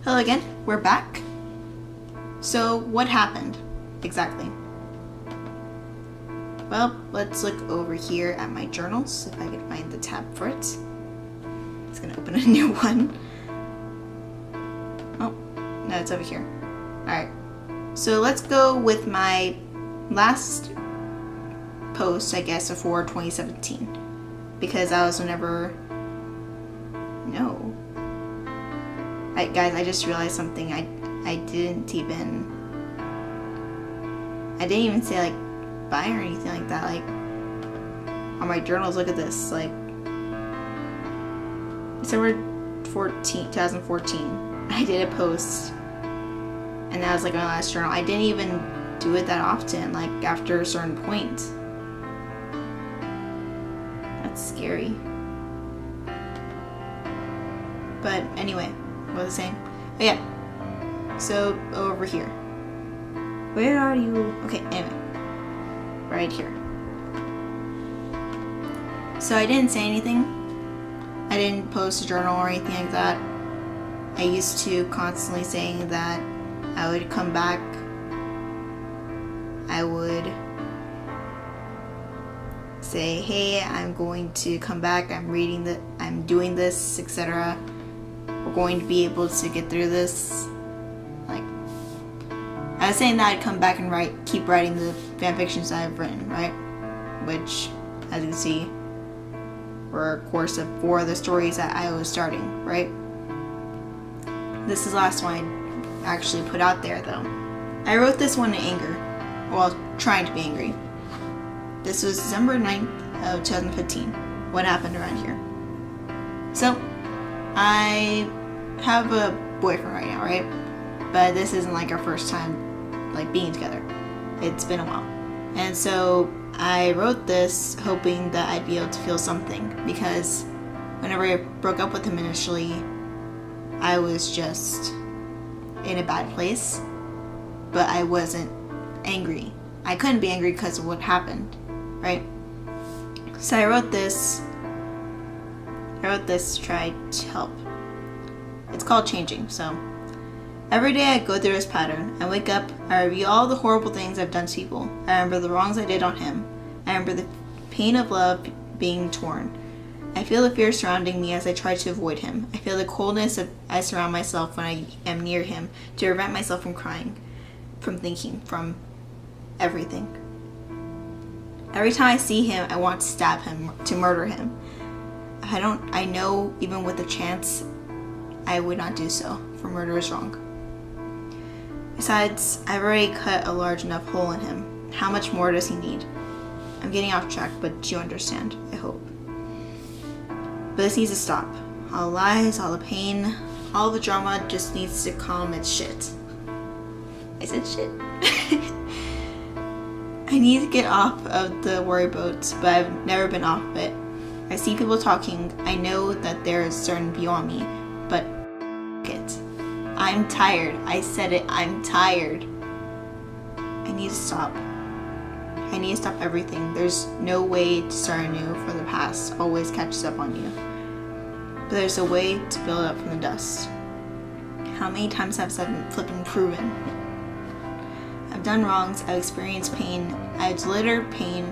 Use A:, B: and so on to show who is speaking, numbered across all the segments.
A: Hello again, we're back. So what happened exactly? Well, let's look over here at my journals, if I can find the tab for it. It's gonna open a new one. Oh, no, it's over here. Alright, so let's go with my last post, I guess, for 2017. Because that was whenever... No. Guys, I just realized something. I didn't even say like bye or anything like that. Like on my journals, look at this. Like December 2014, I did a post, and that was like my last journal. I didn't even do it that often. Like after a certain point. That's scary. But anyway. What was I saying? Oh yeah. So over here. Where are you? Okay, anyway. Right here. So I didn't say anything. I didn't post a journal or anything like that. I used to constantly saying that I would come back. I would say, hey, I'm going to come back. I'm doing this, etc. We're going to be able to get through this. Like, I was saying that I'd come back and keep writing the fanfictions that I've written, right? Which, as you can see, were a course of 4 of the stories that I was starting, right? This is the last one I actually put out there, though. I wrote this one in anger. Well, trying to be angry. This was December 9th of 2015. What happened around here? So, I have a boyfriend right now, right? But this isn't like our first time like being together. It's been a while. And so I wrote this hoping that I'd be able to feel something, because whenever I broke up with him initially, I was just in a bad place, but I wasn't angry. I couldn't be angry because of what happened, right? So I wrote this to try to help. It's called Changing. So every day I go through this pattern. I wake up, I review all the horrible things I've done to people. I remember the wrongs I did on him. I remember the pain of love being torn. I feel the fear surrounding me as I try to avoid him. I feel the coldness I surround myself when I am near him, to prevent myself from crying, from thinking, from everything. Every time I see him, I want to stab him, to murder him. I know even with a chance, I would not do so, for murder is wrong. Besides, I've already cut a large enough hole in him. How much more does he need? I'm getting off track, but you understand, I hope. But this needs to stop. All the lies, all the pain, all the drama just needs to calm its shit. I said shit. I need to get off of the worry boat, but I've never been off of it. I see people talking. I know that there is a certain view on me, but it. I'm tired. I said it. I'm tired. I need to stop. I need to stop everything. There's no way to start anew, for the past always catches up on you. But there's a way to build up from the dust. How many times have I been flipping proven? I've done wrongs. I've experienced pain. I've delivered pain.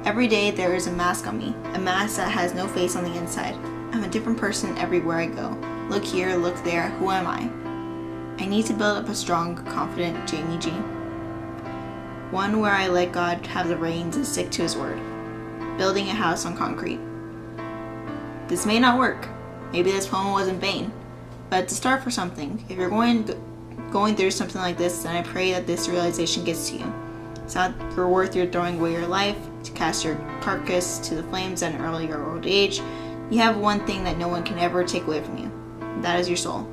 A: Every day there is a mask on me, a mask that has no face on the inside. I'm a different person everywhere I go. Look here, look there, who am I? I need to build up a strong, confident Jamie G. One where I let God have the reins and stick to his word. Building a house on concrete. This may not work. Maybe this poem was in vain. But to start for something, if you're going through something like this, then I pray that this realization gets to you. It's not worth your throwing away your life, to cast your carcass to the flames at an earlier old age. You have one thing that no one can ever take away from you. That is your soul.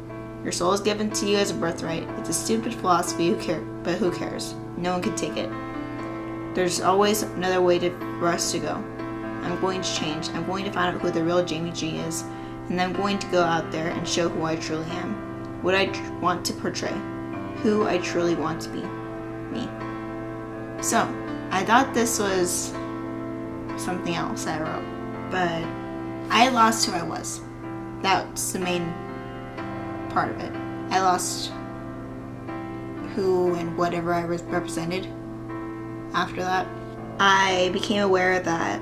A: Your soul is given to you as a birthright. It's a stupid philosophy, but who cares? No one can take it. There's always another way for us to go. I'm going to change. I'm going to find out who the real Jamie G is, and I'm going to go out there and show who I truly am. What I want to portray. Who I truly want to be. Me. So, I thought this was something else I wrote, but I lost who I was. That's the main part of it. I lost who and whatever I represented. After that, I became aware that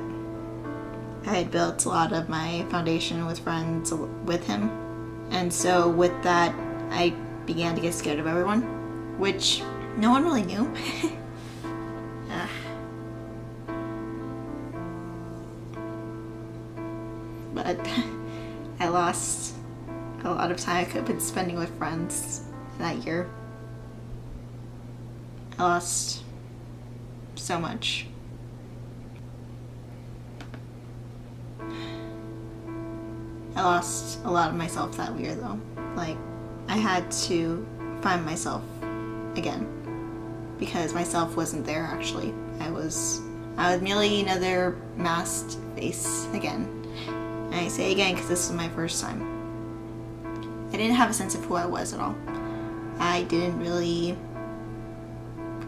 A: I had built a lot of my foundation with friends with him. And so with that, I began to get scared of everyone, which no one really knew. But I lost a lot of time I could have been spending with friends that year. I lost so much. I lost a lot of myself that year though. Like, I had to find myself again because myself wasn't there actually. I was merely another masked face again. And I say again because this was my first time. I didn't have a sense of who I was at all. I didn't really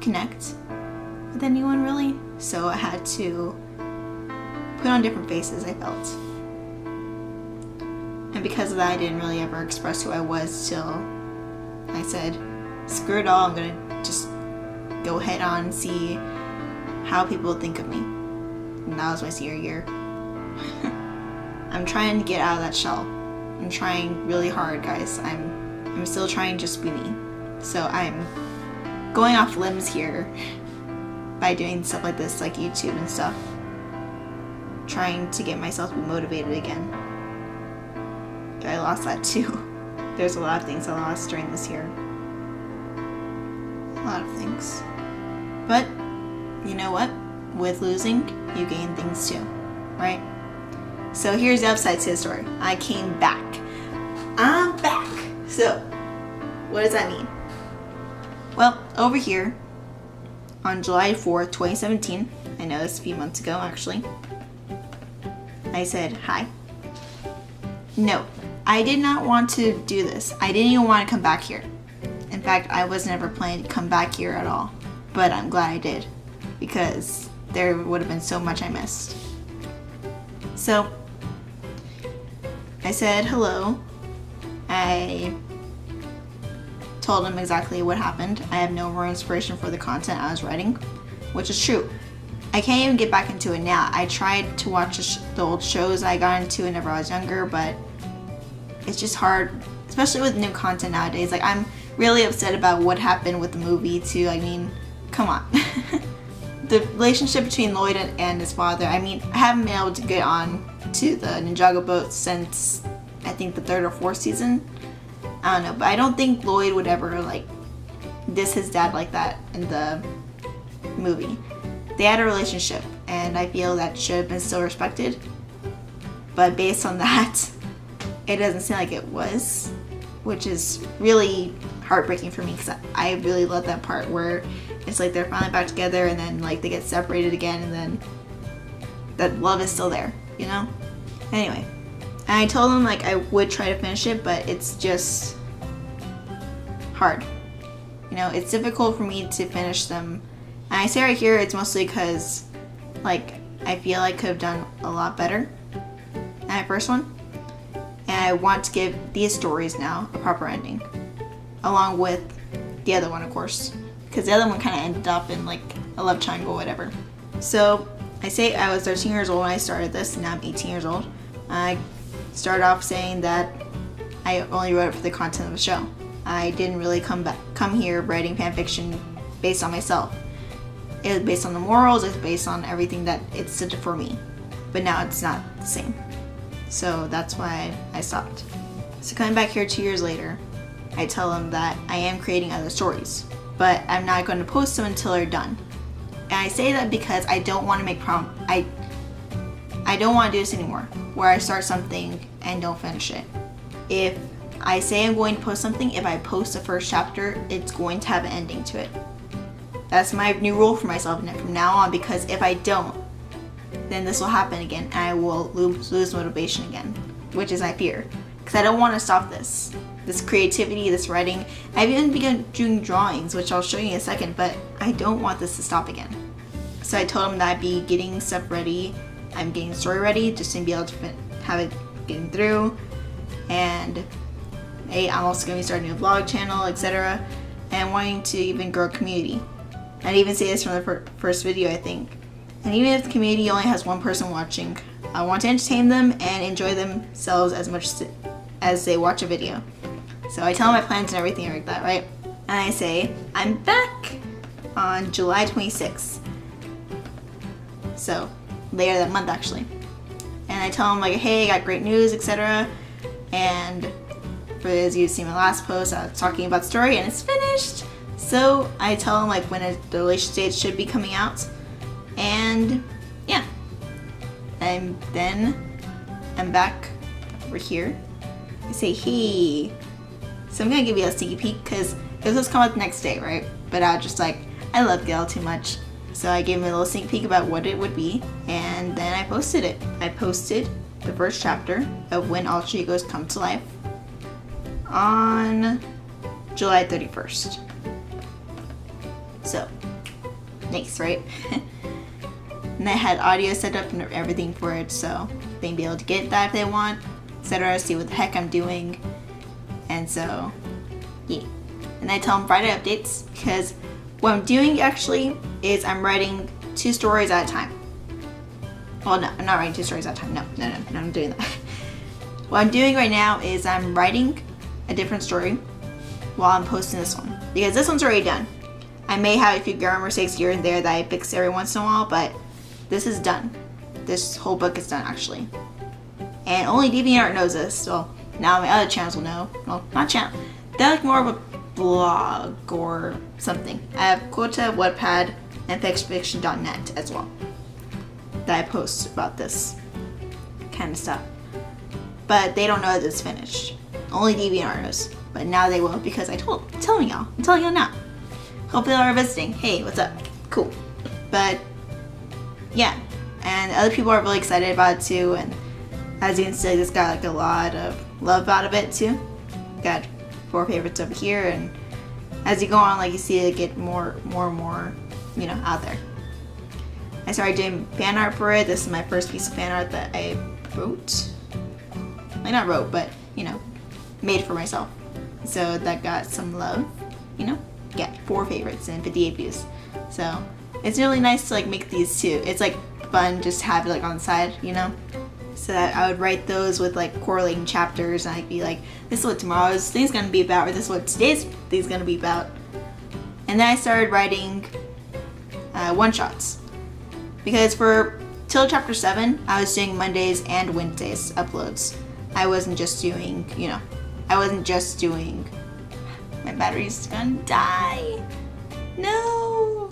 A: connect with anyone really, so I had to put on different faces, I felt. And because of that, I didn't really ever express who I was till I said, screw it all, I'm gonna just go head on and see how people think of me. And that was my senior year. I'm trying to get out of that shell. I'm trying really hard, guys. I'm still trying to just be me. So I'm going off limbs here by doing stuff like this, like YouTube and stuff. Trying to get myself to be motivated again. I lost that too. There's a lot of things I lost during this year. A lot of things. But, you know what? With losing, you gain things too, right? So here's the upside to the story. I came back. I'm back. So, what does that mean? Well, over here, on July 4th, 2017, I know this a few months ago actually, I said hi. No, I did not want to do this. I didn't even want to come back here. In fact, I was never planning to come back here at all. But I'm glad I did, because there would have been so much I missed. So, I said hello. I told him exactly what happened. I have no more inspiration for the content I was writing, which is true. I can't even get back into it now. I tried to watch the old shows I got into whenever I was younger, but it's just hard, especially with new content nowadays. Like, I'm really upset about what happened with the movie too. I mean, come on. The relationship between Lloyd and his father, I mean, I haven't been able to get on to the Ninjago boat since I think the 3rd or 4th season. I don't know, but I don't think Lloyd would ever like diss his dad like that in the movie. They had a relationship, and I feel that should have been still respected. But based on that, it doesn't seem like it was, which is really heartbreaking for me because I really love that part where it's like they're finally back together and then like they get separated again and then that love is still there, you know? Anyway, and I told him like I would try to finish it, but it's just hard. You know, it's difficult for me to finish them. And I say right here, it's mostly because like I feel I could have done a lot better than my first one. And I want to give these stories now a proper ending. Along with the other one, of course. Because the other one kind of ended up in like a love triangle, whatever. So I say I was 13 years old when I started this, and now I'm 18 years old. I started off saying that I only wrote it for the content of the show. I didn't really come here writing fan fiction based on myself. It was based on the morals, it's based on everything that it stood for me. But now it's not the same. So that's why I stopped. So coming back here 2 years later, I tell them that I am creating other stories, but I'm not going to post them until they're done. And I say that because I don't want to make I don't want to do this anymore, where I start something and don't finish it. If I say I'm going to post something, if I post the first chapter, it's going to have an ending to it. That's my new rule for myself from now on, because if I don't, then this will happen again and I will lose motivation again, which is my fear. Because I don't want to stop this creativity, this writing. I've even begun doing drawings, which I'll show you in a second, but I don't want this to stop again. So I told him that I'd be getting stuff ready. I'm getting the story ready just to be able to have it getting through. And hey, I'm also going to be starting a vlog channel, etc. And wanting to even grow a community. I'd even say this from the first video, I think. And even if the community only has one person watching, I want to entertain them and enjoy themselves as much as they watch a video. So I tell them my plans and everything like that, right? And I say, I'm back on July 26th. So, later that month actually. And I tell them like, hey, I got great news, etc. And for those of you who've seen my last post, I was talking about the story and it's finished. So I tell them like when the release date should be coming out. And yeah. And then I'm back over here. I say, hey. So I'm gonna give you a sneaky peek because it was supposed to come out the next day, right? But I was just like, I love Gail too much. So I gave him a little sneak peek about what it would be, and then I posted it. I posted the first chapter of When Alter Egos Come to Life on July 31st. So, nice, right? And I had audio set up and everything for it, so they'd be able to get that if they want, etc. See what the heck I'm doing. And so, yeah. And I tell them Friday updates because what I'm doing actually is I'm writing 2 stories at a time. Well, no, I'm not writing 2 stories at a time. No, I'm doing that. What I'm doing right now is I'm writing a different story while I'm posting this one. Because this one's already done. I may have a few grammar mistakes here and there that I fix every once in a while, but this is done. This whole book is done actually. And only DeviantArt knows this, so now my other channels will know. Well, not channel. They're like more of a blog or something. I have Quota, Wattpad, and FixFiction.net as well that I post about this kind of stuff. But they don't know that it's finished. Only DeviantArt knows. But now they will because I'm telling y'all now. Hope they are visiting. Hey, what's up? Cool. But yeah, and other people are really excited about it too. And as you can see, this got like a lot of love out of it too. Got 4 favorites over here, and as you go on, like you see it get more and more, out there. I started doing fan art for it. This is my first piece of fan art that I wrote. I not wrote, but made for myself. So that got some love. Get 4 favorites and 58 views. So it's really nice to like make these too. It's like fun just to have it like on the side, So that I would write those with like correlating chapters, and I'd be like, this is what tomorrow's thing's gonna be about, or this is what today's thing's gonna be about. And then I started writing one-shots. Because till chapter 7, I was doing Mondays and Wednesdays uploads. I wasn't just doing, my battery's gonna die. No.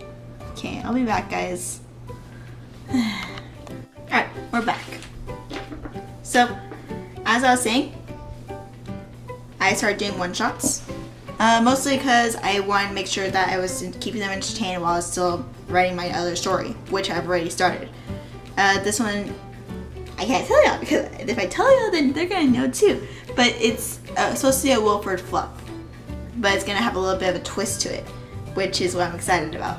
A: Okay, I'll be back, guys. Alright, we're back. So, as I was saying, I started doing one-shots. Mostly because I wanted to make sure that I was keeping them entertained while I was still writing my other story, which I've already started. This one, I can't tell y'all because if I tell y'all, then they're gonna know too. But it's supposed to be a Wilford fluff, but it's gonna have a little bit of a twist to it, which is what I'm excited about,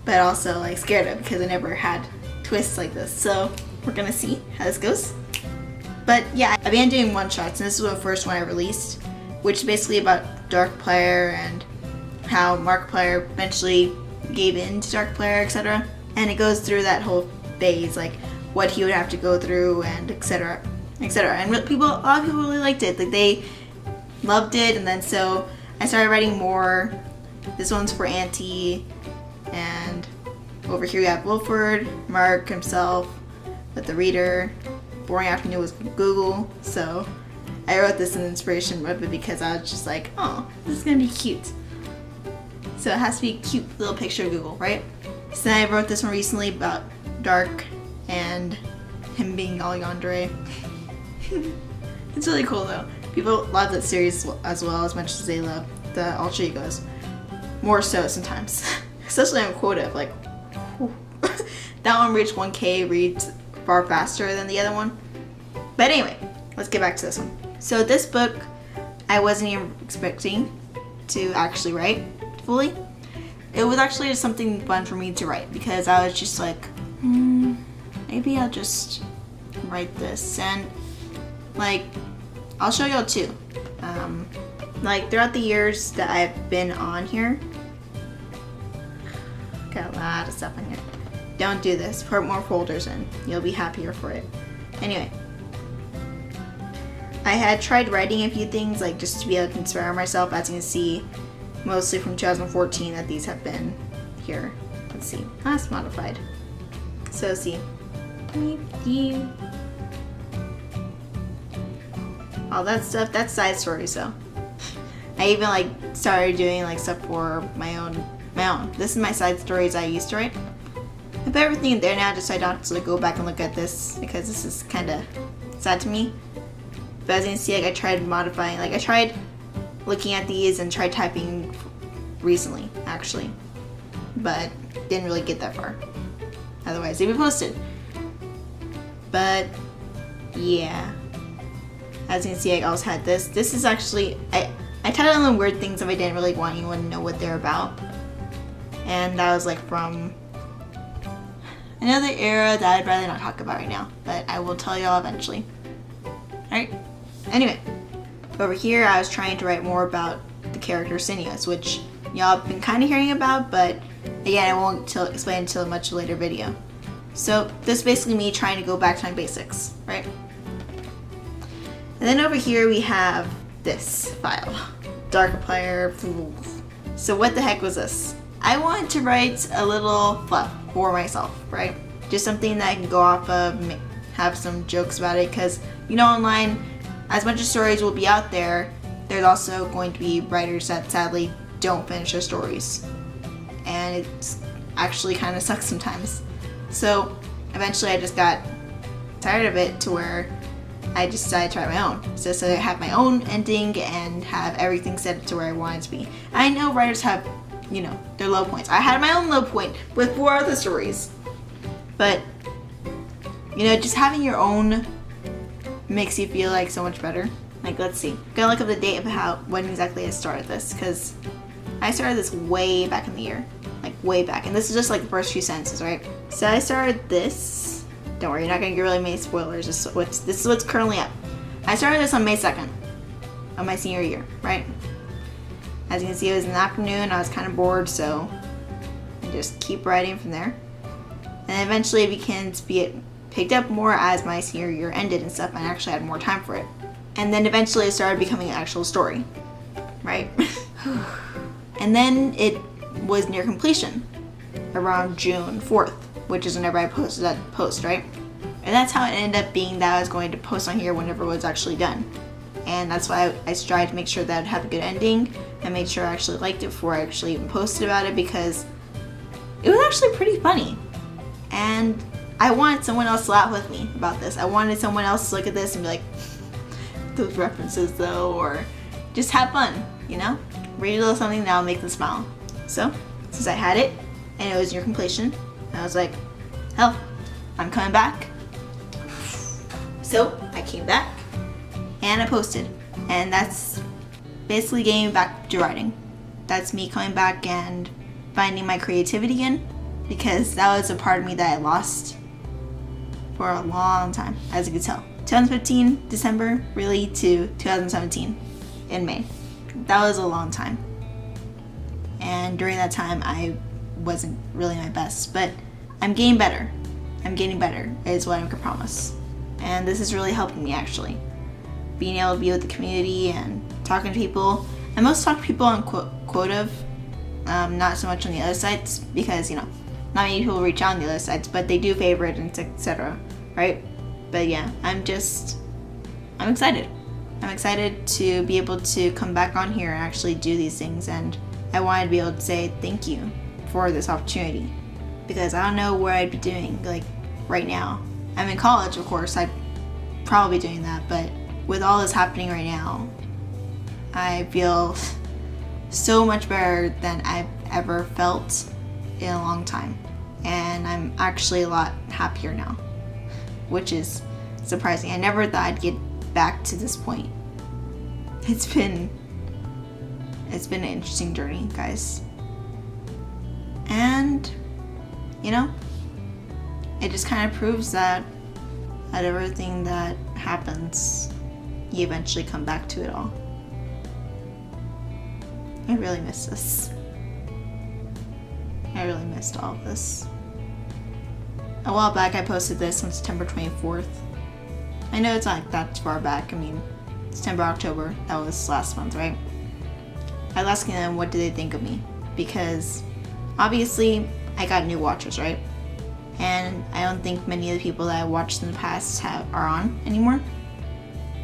A: but also like scared of because I never had twists like this. So we're gonna see how this goes. But yeah, I've been doing one-shots, and this is the first one I released, which is basically about Darkplayer and how Markiplier eventually gave in to Darkplayer, etc. And it goes through that whole phase, like what he would have to go through and etc. etc. And a lot of people really liked it. Like they loved it, and then so I started writing more. This one's for Auntie, and over here we have Wilford, Mark himself, with the reader. Boring Afternoon was Google, so I wrote this in inspiration of it because I was just like, oh, this is gonna be cute. So it has to be a cute little picture of Google, right? So then I wrote this one recently about Dark and him being all yandere. It's really cool though. People love that series as much as they love the alter egos. More so sometimes. Especially on Quota, like, that one reached 1K reads far faster than the other one. But anyway, let's get back to this one. So this book, I wasn't even expecting to actually write fully. It was actually just something fun for me to write because I was just like, maybe I'll just write this. And like, I'll show y'all too. like throughout the years that I've been on here, got a lot of stuff in here. Don't do this. Put more folders in. You'll be happier for it. Anyway, I had tried writing a few things, like just to be able to inspire myself. As you can see, mostly from 2014 that these have been here. Let's see. That's modified. So see. All that stuff, that's side stories though. I even like started doing like stuff for my own. This is my side stories I used to write. I put everything in there now just so I don't have to like, go back and look at this because this is kind of sad to me. But as you can see, like I tried modifying, like I tried looking at these and tried typing recently actually, but didn't really get that far. Otherwise they'd be posted. But yeah, as you can see, I also had this. This is actually, I titled them weird things if I didn't really want anyone to know what they're about. And that was like from another era that I'd rather not talk about right now, but I will tell y'all eventually. Alright, anyway, over here I was trying to write more about the character Sinius, which y'all have been kind of hearing about, but again, I won't explain until a much later video. So this is basically me trying to go back to my basics, right? And then over here we have this file, Darkiplier. So what the heck was this? I wanted to write a little fluff for myself, right? Just something that I can go off of, have some jokes about it, because you know, online, as much as stories will be out there, there's also going to be writers that sadly don't finish their stories, and it's actually kind of sucks sometimes. So eventually I just got tired of it to where I just decided to write my own. So I have my own ending and have everything set to where I want it to be. I know writers have, you know, their low points. I had my own low point with 4 other stories. But, you know, just having your own makes you feel like so much better. Like, let's see. I'm gonna look up the date of when exactly I started this, because I started this way back in the year. Like, way back. And this is just like the first few sentences, right? So I started this. Don't worry, you're not gonna get really many spoilers. This is what's currently up. I started this on May 2nd of my senior year, right? As you can see, it was in the afternoon. I was kind of bored, so I just keep writing from there. And eventually it began to be picked up more as my senior year ended and stuff, and I actually had more time for it. And then eventually it started becoming an actual story, right? And then it was near completion around June 4th, which is whenever I posted that post, right? And that's how it ended up being, that I was going to post on here whenever it was actually done. And that's why I tried to make sure that it would have a good ending and made sure I actually liked it before I actually even posted about it, because it was actually pretty funny. And I wanted someone else to laugh with me about this. I wanted someone else to look at this and be like, those references though, or just have fun, you know? Read a little something that'll make them smile. So, since I had it, and it was near completion, I was like, hell, I'm coming back. So, I came back, and I posted. And that's basically getting back to writing. That's me coming back and finding my creativity again, because that was a part of me that I lost for a long time, as you can tell. 2015, December, really, to 2017, in May. That was a long time. And during that time, I wasn't really my best, but I'm getting better. I'm getting better, is what I can promise. And this is really helping me, actually. Being able to be with the community and talking to people. I most talk to people on Quotive, not so much on the other sites, because, you know, not many people reach out on the other sites, but they do favorite and etc., right? But yeah, I'm excited. I'm excited to be able to come back on here and actually do these things, and I wanted to be able to say thank you for this opportunity, because I don't know where I'd be doing, like, right now. I'm in college, of course, I'd probably be doing that, but with all this happening right now, I feel so much better than I've ever felt in a long time, and I'm actually a lot happier now, which is surprising. I never thought I'd get back to this point. It's been an interesting journey, guys, and you know, it just kind of proves that out of everything that happens, you eventually come back to it all. I really miss this. I really missed all of this. A while back I posted this on September 24th. I know it's not that far back. I mean, September, October, that was last month, right? I was asking them what do they think of me, because obviously I got new watchers, right? And I don't think many of the people that I watched in the past are on anymore,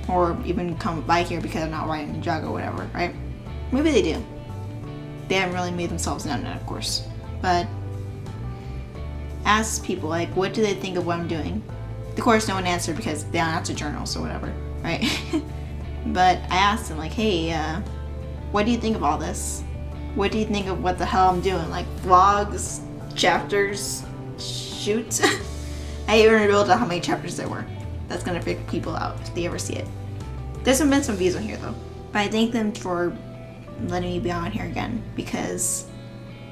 A: or even come by here because I'm not riding a jug or whatever, right? Maybe they do. They haven't really made themselves known, of course. But ask people, like, what do they think of what I'm doing? Of course, no one answered because they don't have to journals or whatever, right? But I asked them, like, hey, what do you think of all this? What do you think of what the hell I'm doing? Like, vlogs, chapters, shoot. I even revealed how many chapters there were. That's gonna freak people out if they ever see it. There's been some views on here though. But I thank them for letting me be on here again, because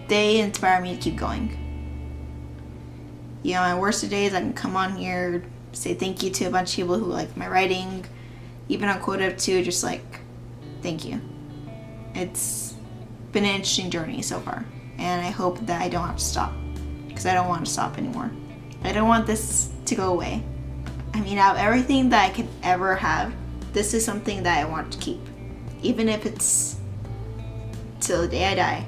A: they inspire me to keep going. You know, my worst of days, I can come on here, say thank you to a bunch of people who like my writing, even on Quote Up too, just like, thank you. It's been an interesting journey so far, and I hope that I don't have to stop, because I don't want to stop anymore. I don't want this to go away. I mean, out of everything that I could ever have, this is something that I want to keep. Even if it's till the day I die.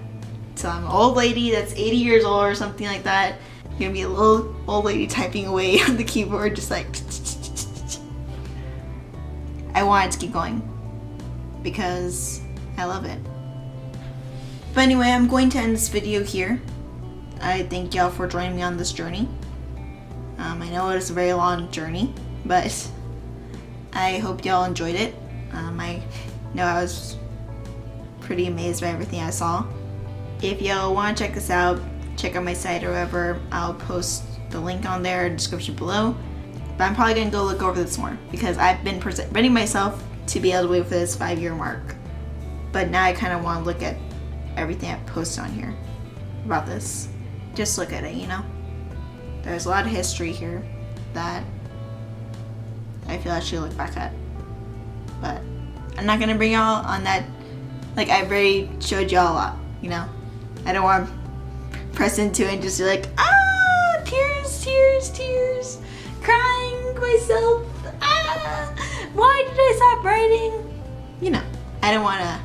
A: Till I'm an old lady that's 80 years old or something like that. I'm gonna be a little old lady typing away on the keyboard, just like I want it to keep going because I love it. But anyway, I'm going to end this video here. I thank y'all for joining me on this journey. I know it was a very long journey, but I hope y'all enjoyed it. I know I was pretty amazed by everything I saw. If y'all want to check this out, check out my site or whatever. I'll post the link on there in the description below. But I'm probably gonna go look over this more because I've been ready myself to be able to wait for this 5-year mark. But now I kind of want to look at everything I've posted on here about this. Just look at it, you know? There's a lot of history here that I feel I should look back at. But I'm not gonna bring y'all on that. Like, I've already showed y'all a lot, you know? I don't want to press into it and just be like, ah, tears, tears, tears, crying myself, ah, why did I stop writing? You know, I don't want to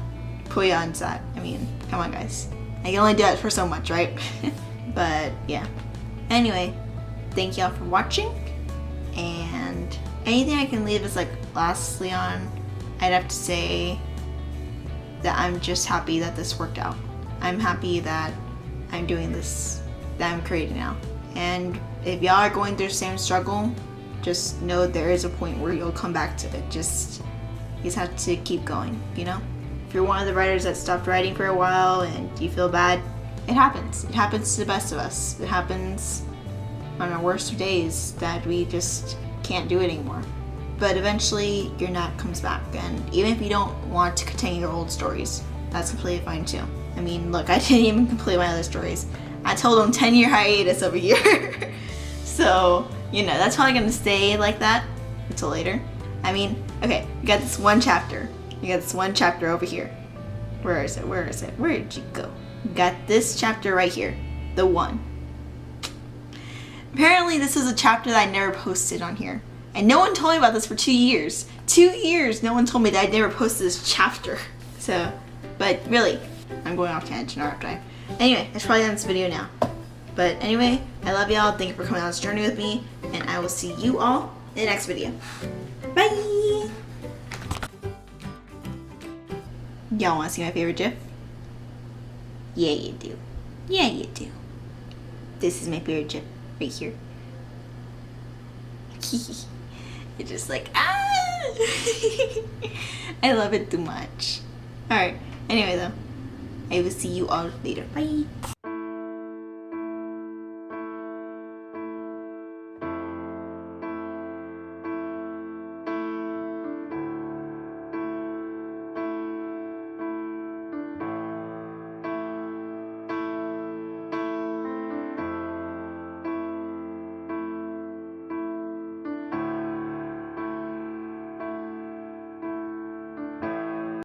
A: put you on that. I mean, come on guys. I can only do it for so much, right? But yeah. Anyway, thank y'all for watching, and anything I can leave is like lastly on, I'd have to say that I'm just happy that this worked out. I'm happy that I'm doing this, that I'm creating now. And if y'all are going through the same struggle, just know there is a point where you'll come back to it. You just have to keep going, you know? If you're one of the writers that stopped writing for a while and you feel bad, it happens. It happens to the best of us. It happens on our worst of days that we just can't do it anymore. But eventually your knack comes back, and even if you don't want to continue your old stories, that's completely fine too. I mean, look, I didn't even complete my other stories. I told them 10-year hiatus over here. So, you know, that's probably gonna stay like that until later. I mean, okay, you got this one chapter. You got this one chapter over here. Where is it? Where is it? Where did you go? You got this chapter right here. The one. Apparently this is a chapter that I never posted on here. And no one told me about this for 2 years. 2 years, no one told me that I'd never posted this chapter. So, but really, I'm going off tangent, aren't I? Anyway, I should probably end this video now. But anyway, I love y'all. Thank you for coming on this journey with me. And I will see you all in the next video. Bye! Y'all want to see my favorite GIF? Yeah, you do. Yeah, you do. This is my favorite GIF right here. It's just like, ah! I love it too much. Alright, anyway though, I will see you all later. Bye!